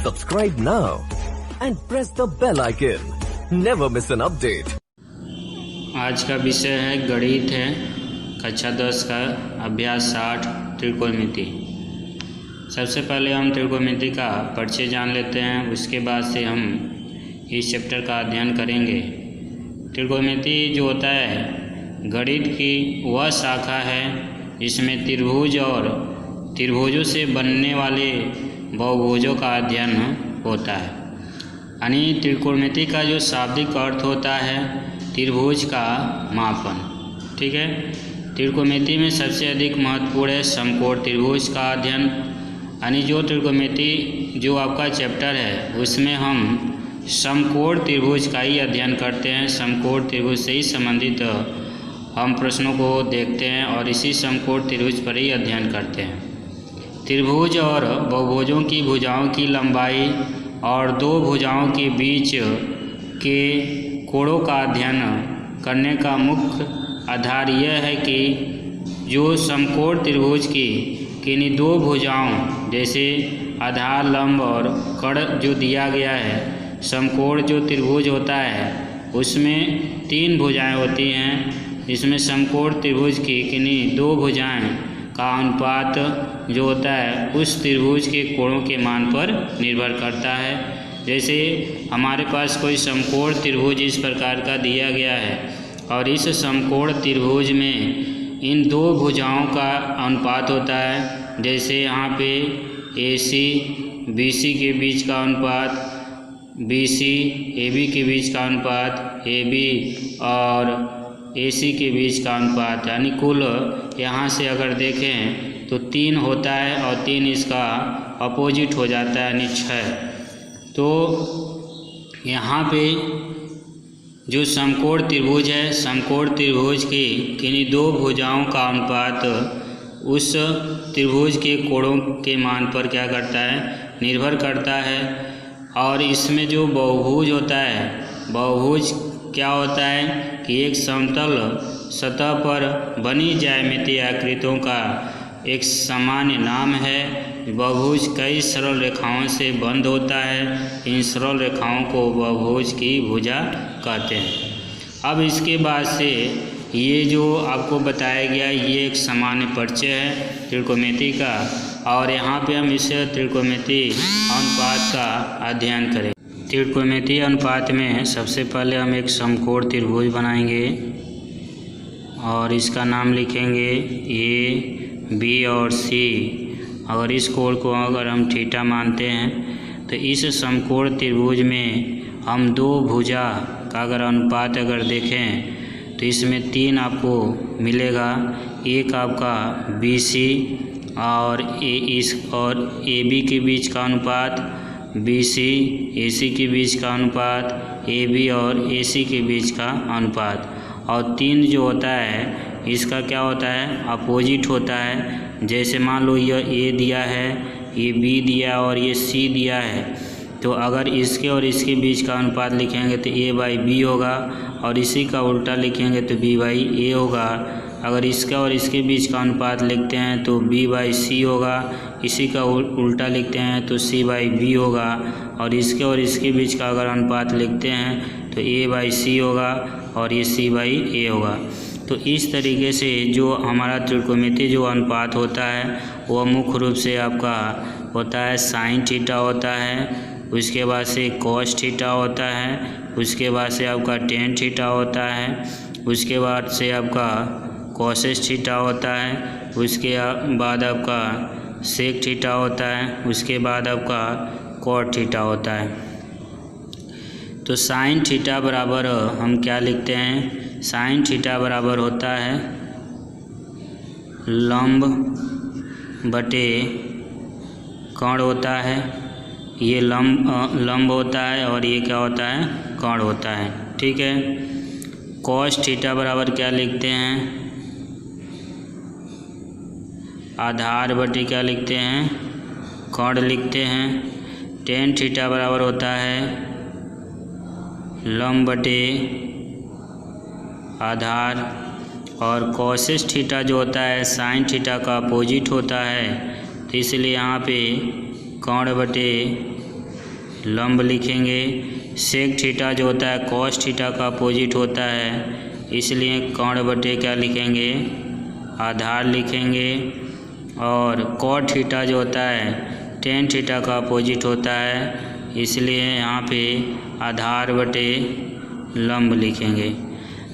Subscribe now and press the bell icon. Never miss an update. आज का विषय है गणित है, कक्षा 10 का अभ्यास 60 त्रिकोणमिति। सबसे पहले हम त्रिकोणमिति का परिचय जान लेते हैं, उसके बाद से हम इस चैप्टर का अध्ययन करेंगे। त्रिकोणमिति जो होता है गणित की वह शाखा है जिसमें त्रिभुज और त्रिभुजों से बनने वाले बहुभुजों का अध्ययन होता है। यानी त्रिकोणमिति का जो शाब्दिक अर्थ होता है त्रिभुज का मापन। ठीक है, त्रिकोणमिति में सबसे अधिक महत्वपूर्ण है समकोण त्रिभुज का अध्ययन। यानी जो त्रिकोणमिति जो आपका चैप्टर है उसमें हम समकोण त्रिभुज का ही अध्ययन करते हैं। समकोण त्रिभुज से ही संबंधित हम प्रश्नों को देखते हैं और इसी समकोण त्रिभुज पर ही अध्ययन करते हैं। त्रिभुज और बहुभुजों की भुजाओं की लंबाई और दो भुजाओं के बीच के कोणों का अध्ययन करने का मुख्य आधार यह है कि जो समकोण त्रिभुज की किन्हीं दो भुजाओं जैसे आधार, लंब और कर्ण जो दिया गया है, समकोण जो त्रिभुज होता है उसमें तीन भुजाएं होती हैं। इसमें समकोण त्रिभुज की किन्हीं दो भुजाएं का अनुपात जो होता है उस त्रिभुज के कोणों के मान पर निर्भर करता है। जैसे हमारे पास कोई समकोण त्रिभुज इस प्रकार का दिया गया है और इस समकोण त्रिभुज में इन दो भुजाओं का अनुपात होता है। जैसे यहाँ पे AC BC के बीच का अनुपात, BC AB के बीच का अनुपात, AB और AC के बीच का अनुपात, यानी कुल यहाँ से अगर देखें तो 3 होता है और 3 इसका अपोजिट हो जाता है यानी 6। तो यहाँ पे जो समकोण त्रिभुज है, समकोण त्रिभुज की किन्हीं दो भुजाओं का अनुपात उस त्रिभुज के कोणों के मान पर क्या करता है, निर्भर करता है। और इसमें जो बहुभुज होता है, बहुभुज क्या होता है कि एक समतल सतह पर बनी ज्यामितीय आकृतियों का एक सामान्य नाम है। बहुभुज कई सरल रेखाओं से बंद होता है। इन सरल रेखाओं को बहुभुज की भुजा कहते हैं। अब इसके बाद से ये जो आपको बताया गया ये एक सामान्य परिचय है त्रिकोणमिति का, और यहाँ पे हम इस त्रिकोणमिति अनुपात का अध्ययन करें। त्रिकोणमिति अनुपात में सबसे पहले हम एक समकोण त्रिभुज बनाएंगे और इसका नाम लिखेंगे A, B और C। अगर इस कोण को अगर हम थीटा मानते हैं तो इस समकोण त्रिभुज में हम दो भुजा का अगर अनुपात अगर देखें तो इसमें 3 आपको मिलेगा। एक आपका BC और AB के बीच का अनुपात, BC AC के बीच का अनुपात, AB और AC के बीच का अनुपात, और 3 जो होता है इसका क्या होता है, अपोजिट होता है। जैसे मान लो यह A दिया है, ये B दिया और ये C दिया है, तो अगर इसके और इसके बीच का अनुपात लिखेंगे तो A/B होगा और इसी का उल्टा लिखेंगे तो B/A होगा। अगर इसका और इसके बीच का अनुपात लिखते हैं तो B/C होगा, इसी का उल्टा लिखते हैं तो C/B होगा, और इसके और इसके बीच का अगर अनुपात लिखते हैं तो A/C होगा और ये C/A होगा। तो इस तरीके से जो हमारा त्रिकोणमिति जो अनुपात होता है वह मुख्य रूप से आपका होता है साइन थीटा होता है, उसके बाद से कॉस थीटा होता है, उसके बाद से आपका टेन थीटा होता है, उसके बाद से आपका कॉसेस थीटा होता है, उसके बाद आपका सेक थीटा होता है, उसके बाद आपका कॉट थीटा होता है। तो साइन थीटा बराबर हम क्या लिखते हैं, साइन थीटा बराबर होता है लंब बटे कर्ण होता है। ये लंब होता है और ये क्या होता है, कर्ण होता है। ठीक है, कॉस थीटा बराबर क्या लिखते हैं, आधार बटे क्या लिखते हैं, कर्ण लिखते हैं। टेन थीटा बराबर होता है लंब बटे आधार, और कॉसेस थीटा जो होता है साइन थीटा का अपोजिट होता है, तो इसलिए यहाँ पे कर्ण बटे लंब लिखेंगे। सेक थीटा जो होता है कॉस थीटा का अपोजिट होता है, इसलिए कर्ण बटे क्या लिखेंगे, आधार लिखेंगे। और कॉट थीटा जो होता है टेन थीटा का अपोजिट होता है, इसलिए यहाँ पे आधार बटे लंब लिखेंगे।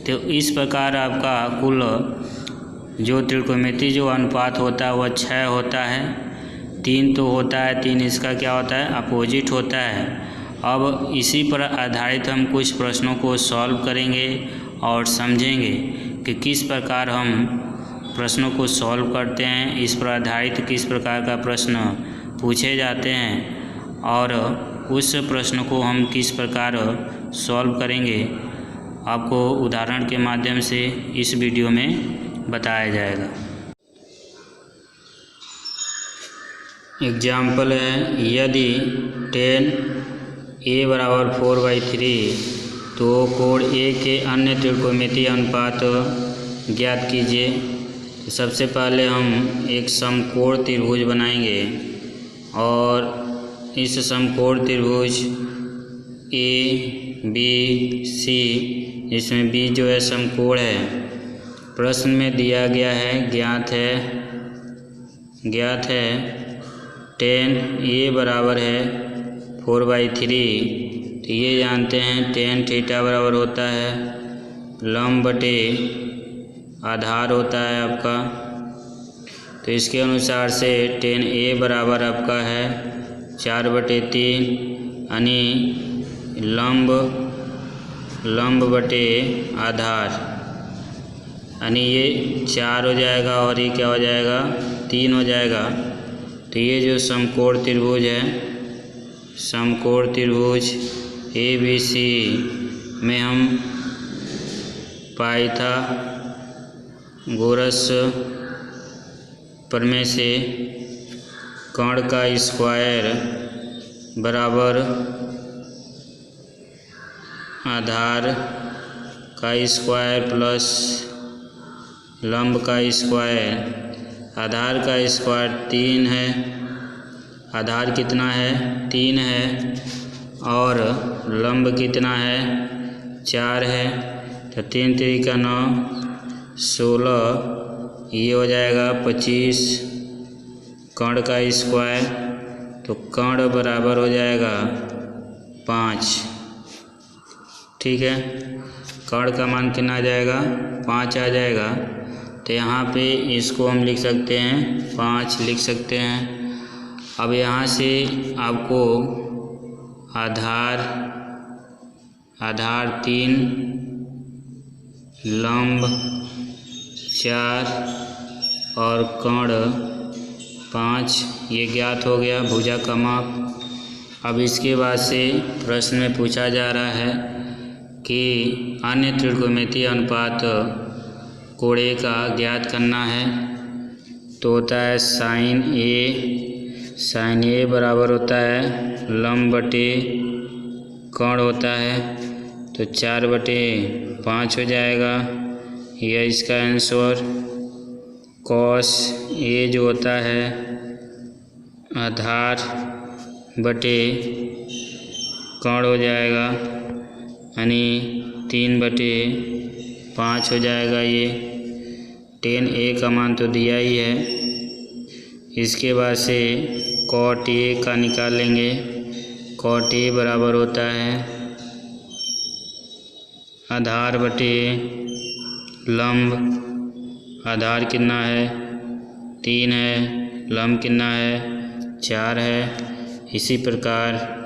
तो इस प्रकार आपका कुल जो त्रिकोणमिति जो अनुपात होता है वह 6 होता है। 3 तो होता है, 3 इसका क्या होता है, अपोजिट होता है। अब इसी पर आधारित हम कुछ प्रश्नों को सॉल्व करेंगे और समझेंगे कि किस प्रकार हम प्रश्नों को सॉल्व करते हैं, इस पर आधारित किस प्रकार का प्रश्न पूछे जाते हैं और उस प्रश्न को हम किस प्रकार सॉल्व करेंगे, आपको उदाहरण के माध्यम से इस वीडियो में बताया जाएगा। एग्जाम्पल है, यदि 10a बराबर 4/3 तो कोण ए के अन्य त्रिकोणमितीय अनुपात ज्ञात कीजिए। तो सबसे पहले हम एक समकोण त्रिभुज बनाएंगे और इस समकोण त्रिभुज ABC, जिसमें B जो है समकोण है, प्रश्न में दिया गया है ज्ञात है 10a बराबर है 4/3। तो ये जानते हैं tan थीटा बराबर होता है लंब बटे आधार होता है आपका। तो इसके अनुसार से tan a बराबर आपका है 4/3 यानी लंब बटे आधार, यानी ये 4 हो जाएगा और ये क्या हो जाएगा, 3 हो जाएगा। तो ये जो समकोण त्रिभुज है, समकोण त्रिभुज ABC में हम पाइथागोरस प्रमेय से कर्ण का स्क्वायर बराबर आधार का स्क्वायर प्लस लंब का स्क्वायर, आधार का स्क्वायर 3 है, आधार कितना है 3 है, और लंब कितना है 4 है। तो 3 3 का 9 16, ये हो जाएगा 25 कर्ण का स्क्वायर। तो कर्ण बराबर हो जाएगा 5, ठीक है। कर्ण का मान कितना आ जाएगा, 5 आ जाएगा। तो यहाँ पे इसको हम लिख सकते हैं 5 लिख सकते हैं। अब यहाँ से आपको आधार 3 लंब 4 और कर्ण 5 ये ज्ञात हो गया भुजा का माप। अब इसके बाद से प्रश्न में पूछा जा रहा है कि अन्य त्रिकोणमितीय अनुपात कोण ए का ज्ञात करना है। तो होता है साइन ए बराबर होता है लंब बटे कर्ण होता है। तो 4/5 हो जाएगा, यह इसका आंसर। कॉस ए जो होता है आधार बटे कर्ण हो जाएगा, यानी 3/5 हो जाएगा। ये tan a का मान तो दिया ही है। इसके बाद से cot a का निकाल लेंगे। cot a बराबर होता है आधार बटे लंब, आधार कितना है 3 है, लंब कितना है 4 है। इसी प्रकार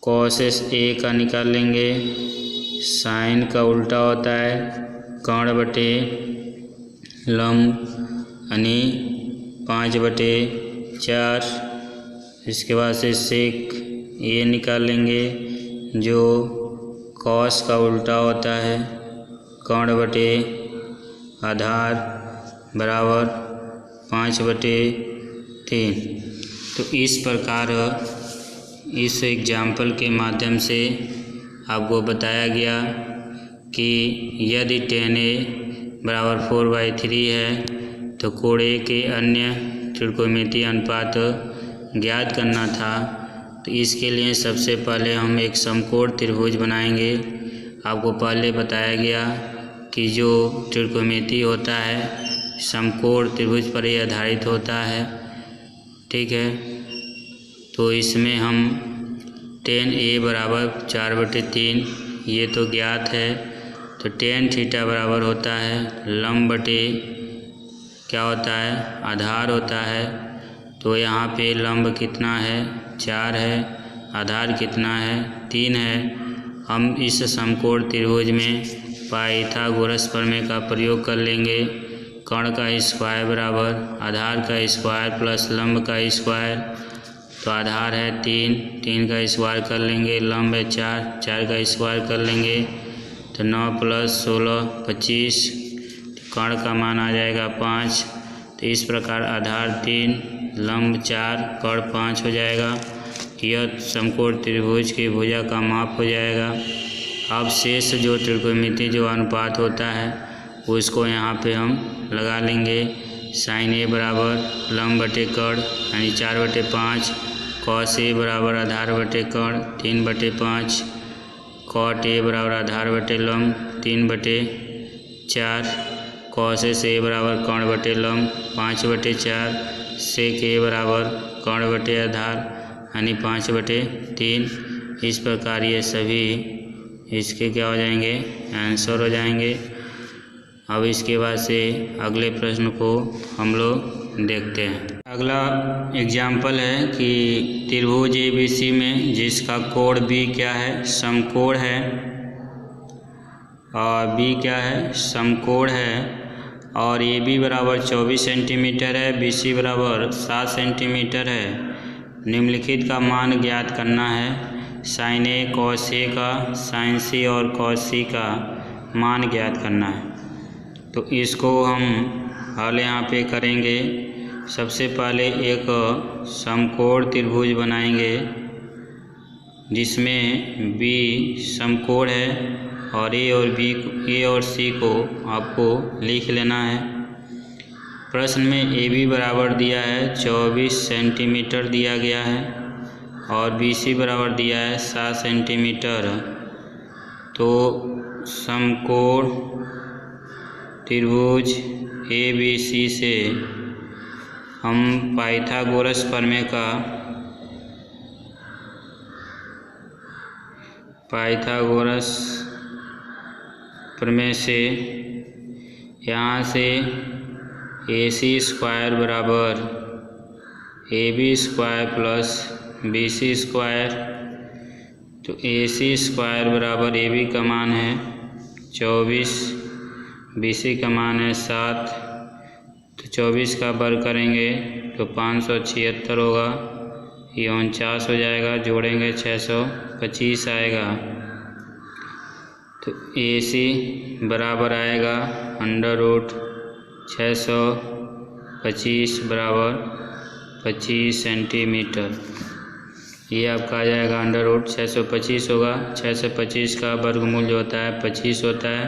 cos a का निकाल लेंगे, साइन का उल्टा होता है कर्ण बटे लंब यानी 5/4। इसके बाद से सेक ये निकाल लेंगे जो कॉस का उल्टा होता है कर्ण बटे आधार बराबर 5/3। तो इस प्रकार इस एग्जाम्पल के माध्यम से आपको बताया गया कि यदि tan a बराबर 4/3 है तो कोण ए के अन्य त्रिकोणमितीय अनुपात ज्ञात करना था। तो इसके लिए सबसे पहले हम एक समकोण त्रिभुज बनाएंगे। आपको पहले बताया गया कि जो त्रिकोणमिति होता है समकोण त्रिभुज पर ही आधारित होता है, ठीक है। तो इसमें हम tan A बराबर 4/3 ये तो ज्ञात है, तो tan थीटा बराबर होता है लंब बटे क्या होता है, आधार होता है। तो यहाँ पे लंब कितना है, 4 है, आधार कितना है, 3 है। हम इस समकोण त्रिभुज में पाइथागोरस प्रमेय का प्रयोग कर लेंगे। कर्ण का स्क्वायर बराबर आधार का स्क्वायर प्लस लंब का स्क्वायर, तो आधार है 3, 3 का स्क्वायर कर लेंगे, लंब है 4, 4 का स्क्वायर कर लेंगे, तो 9 + 16 25, कर्ण का मान आ जाएगा 5। तो इस प्रकार आधार 3, लंब 4, कर्ण 5 हो जाएगा। यह समकोण त्रिभुज की भुजा का माप हो जाएगा। अब शेष जो त्रिकोणमिति जो अनुपात होता है उसको यहाँ पे हम लगा लेंगे। sin A बराबर लंब बटे कर्ण यानी 4/5, cos A बराबर आधार बटे कर्ण 3/5, cot A बराबर आधार बटे लंब 3/4, cos A बराबर कर्ण बटे लंब 5/4, sec A बराबर कर्ण बटे आधार यानी 5/3। इस प्रकार ये सभी इसके क्या हो जाएंगे, आंसर हो जाएंगे। अब इसके बाद से अगले प्रश्न को हम लोग देखते हैं। अगला एग्जाम्पल है कि त्रिभुज ABC में जिसका कोण B क्या है, समकोण है, और B क्या है, समकोण है, और AB बराबर 24 सेंटीमीटर है, BC बराबर 7 सेंटीमीटर है। निम्नलिखित का मान ज्ञात करना है। sin A cos A का sin C और cos C का मान ज्ञात करना है। तो इसको हम हल यहाँ पे करेंगे। सबसे पहले एक समकोण त्रिभुज बनाएंगे जिसमें B समकोण है, और A और C को आपको लिख लेना है। प्रश्न में AB बराबर दिया है 24 सेंटीमीटर दिया गया है, और BC बराबर दिया है 7 सेंटीमीटर। तो समकोण त्रिभुज ABC से हम पाइथागोरस प्रमेय से यहाँ से AC स्क्वायर बराबर AB square plus BC square, तो AC स्क्वायर बराबर AB का मान है 24, BC का मान है 7, तो 24 का वर्ग करेंगे तो 576 होगा, ये 49 हो जाएगा, जोड़ेंगे 625 आएगा। तो AC बराबर आएगा √625 बराबर 25 सेंटीमीटर। ये आपका आ जाएगा √625 होगा। 625 का वर्गमूल जो होता है 25 होता है,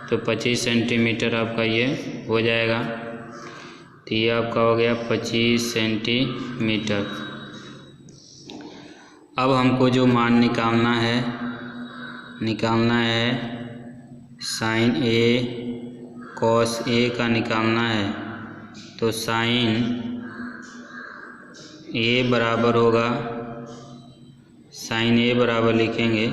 तो 25 सेंटीमीटर आपका ये हो जाएगा। तो ये आपका हो गया 25 सेंटीमीटर। अब हमको जो मान निकालना है sin A cos A का निकालना है। तो sin A बराबर होगा, sin A बराबर लिखेंगे,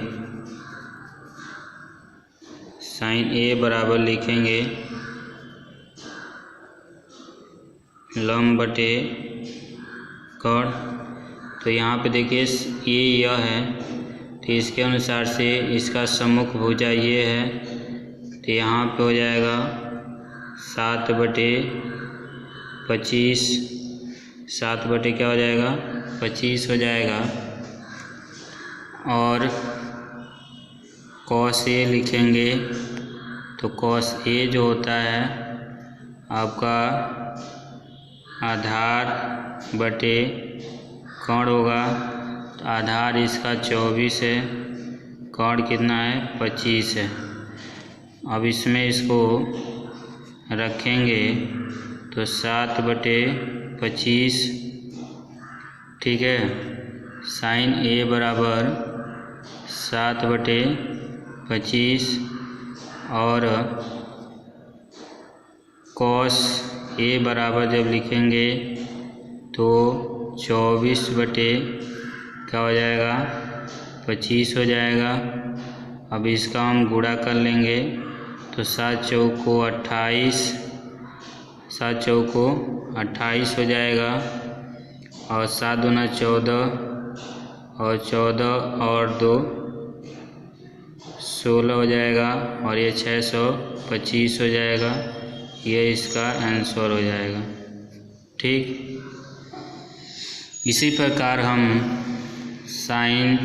sin A बराबर लिखेंगे लंब बटे कर्ण। तो यहाँ पे देखिए यह है, तो इसके अनुसार से इसका सम्मुख भुजा ये है, तो यहाँ पे हो जाएगा 7/25, 7 बटे क्या हो जाएगा 25 हो जाएगा। और cos A लिखेंगे, तो cos A जो होता है आपका आधार बटे कर्ण होगा, तो आधार इसका 24 है, कर्ण कितना है 25 है। अब इसमें इसको रखेंगे तो 7/25, ठीक है, साइन ए बराबर 7/25 और कॉस ए बराबर जब लिखेंगे तो 24/क्या हो जाएगा 25 हो जाएगा। अब इसका हम गुणा कर लेंगे तो 7 चौको 28, 7 चौको 28 हो जाएगा और 7 दूना 14 और 14 और 2 16 हो जाएगा और ये 625 हो जाएगा। ये इसका आंसर हो जाएगा। ठीक, इसी प्रकार हम साइन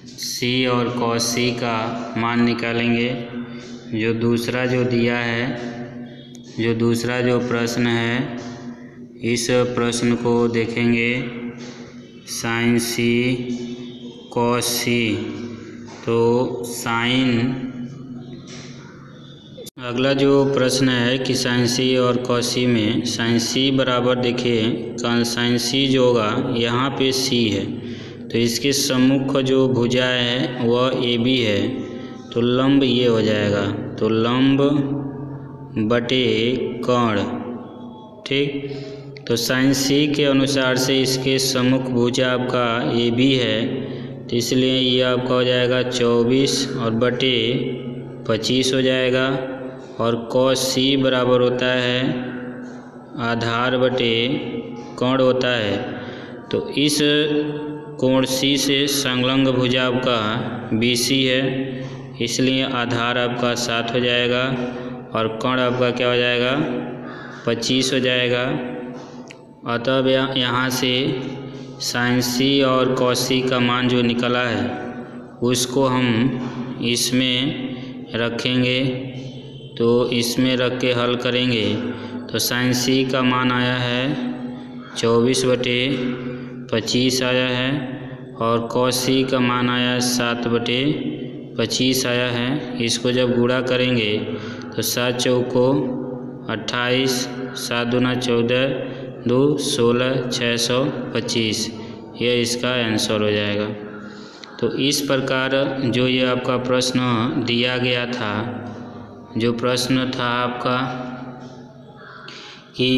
सी और कॉस सी का मान निकालेंगे। जो दूसरा जो दिया है, जो दूसरा जो प्रश्न है, इस प्रश्न को देखेंगे साइन सी कॉस सी। तो साइन, अगला जो प्रश्न है कि साइन सी और कॉस सी में साइन सी बराबर, देखिए साइन सी जो होगा यहाँ पे सी है तो इसके सम्मुख जो भुजा है वह ए बी है तो लंब ये हो जाएगा, तो लंब बटे कर्ण। ठीक, तो साइन सी के अनुसार से इसके सम्मुख भुजा आपका ए बी है तो इसलिए ये आपका हो जाएगा 24 और बटे 25 हो जाएगा। और कॉस सी बराबर होता है आधार बटे कोण होता है, तो इस कोण सी से संलग्न भुजा आपका बी सी है इसलिए आधार आपका 7 हो जाएगा और कोण आपका क्या हो जाएगा 25 हो जाएगा। अतः यहाँ से साइन सी और कॉस सी का मान जो निकला है उसको हम इसमें रखेंगे, तो इसमें रख के हल करेंगे तो साइन सी का मान आया है 24/25 आया है और कॉस सी का मान आया 7/25 आया है। इसको जब गुणा करेंगे तो 7 चौको 28, 7 दूना 14, 2 16, 625, यह इसका आंसर हो जाएगा। तो इस प्रकार जो ये आपका प्रश्न दिया गया था, जो प्रश्न था आपका कि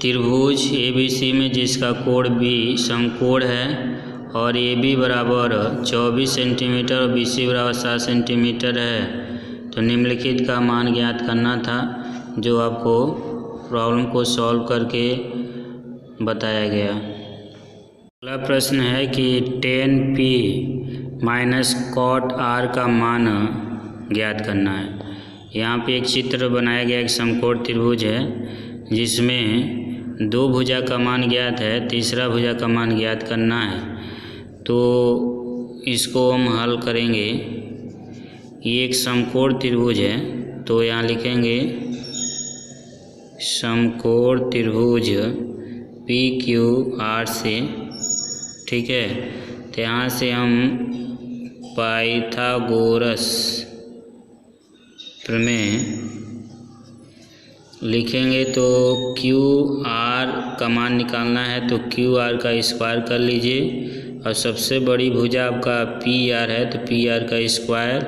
त्रिभुज ABC में जिसका कोण बी समकोण है और AB बराबर 24 सेंटीमीटर और BC बराबर 7 सेंटीमीटर है, तो निम्नलिखित का मान ज्ञात करना था, जो आपको प्रॉब्लम को सॉल्व करके बताया गया। अगला प्रश्न है कि tan P minus cot R का मान ज्ञात करना है। यहाँ पे एक चित्र बनाया गया, एक समकोण त्रिभुज है जिसमें 2 भुजा का मान ज्ञात है, तीसरा भुजा का मान ज्ञात करना है। तो इसको हम हल करेंगे। ये एक समकोण त्रिभुज है तो यहाँ लिखेंगे समकोण त्रिभुज PQR से, ठीक है। तो यहाँ से हम पाइथागोरस प्रमेय लिखेंगे तो QR का मान निकालना है तो QR का स्क्वायर कर लीजिए और सबसे बड़ी भुजा आपका PR है तो PR का स्क्वायर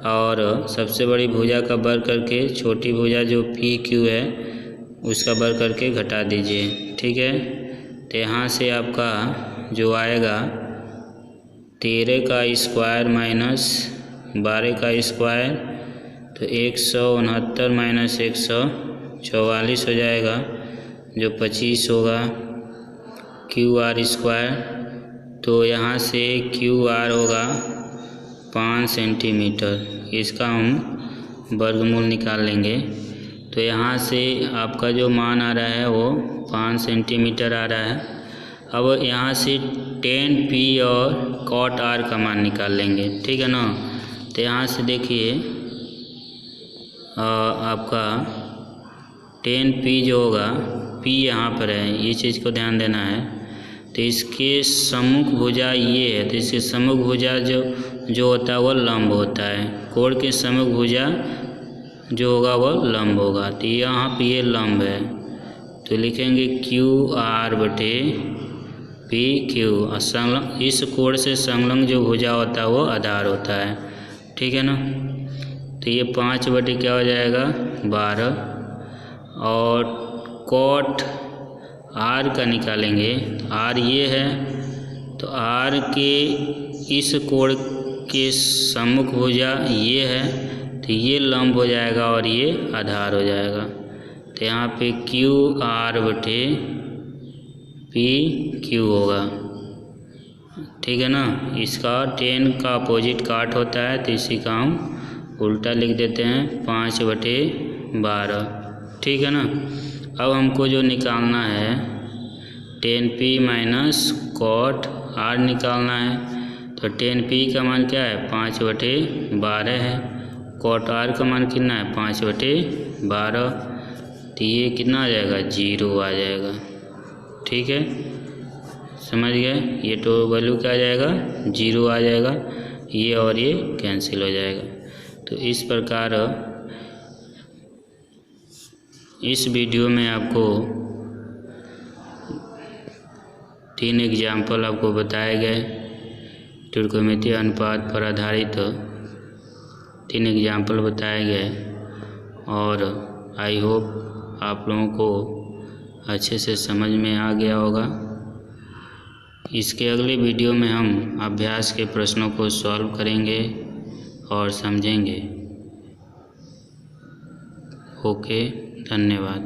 और सबसे बड़ी भुजा का वर्ग करके छोटी भुजा जो PQ है उसका वर्ग करके घटा दीजिए, ठीक है। तो यहाँ से आपका जो आएगा 13 का स्क्वायर माइनस 12 का स्क्वायर तो 169 माइनस 144 हो जाएगा जो 25 होगा। QR स्क्वायर, तो यहाँ से QR होगा 5 सेंटीमीटर, इसका हम वर्गमूल निकाल लेंगे। तो यहाँ से आपका जो मान आ रहा है वो 5 सेंटीमीटर आ रहा है। अब यहाँ से tan P और cot R का मान निकाल लेंगे, ठीक है ना। तो यहाँ से देखिए आपका tan P जो होगा, P यहाँ पर है, ये चीज़ को ध्यान देना है। तो इसके सम्मुख भुजा ये है तो इसके सम्मुख भुजा जो होता है वह लंब होता है, कोण के सम्मुख भुजा जो होगा वह लंब होगा। तो यहाँ पे ये लंब है तो लिखेंगे QR बटे पी क्यू, और संलग्न इस कोण से संलग्न जो भुजा होता है वो आधार होता है, ठीक है ना। तो ये 5 बटे क्या हो जाएगा 12, और कॉट आर का निकालेंगे, आर ये है, तो आर के इस कोण के सम्मुख भुजा ये है, तो ये लंब हो जाएगा और ये आधार हो जाएगा। तो यहाँ पे क्यू आर बटे पी क्यू होगा, ठीक है ना। इसका 10 का अपोजिट काट होता है, तो इसी का हम उल्टा लिख देते हैं 5 बटे 12, ठीक है ना। अब हमको जो निकालना है 10p माइनस कॉट आर निकालना है, तो 10p का मान क्या है 5 बटे 12 है, कॉट आर का मान कितना है 5 बटे 12, तो ये कितना आ जाएगा 0 आ जाएगा, ठीक है, समझ गए। ये तो वैल्यू क्या आ जाएगा 0 आ जाएगा, ये और ये कैंसिल हो जाएगा। तो इस प्रकार इस वीडियो में आपको 3 एग्जाम्पल आपको बताए गए, त्रिकोणमितीय अनुपात पर आधारित 3 एग्जाम्पल बताए गए, और आई होप आप लोगों को अच्छे से समझ में आ गया होगा। इसके अगले वीडियो में हम अभ्यास के प्रश्नों को सॉल्व करेंगे और समझेंगे। ओके, धन्यवाद।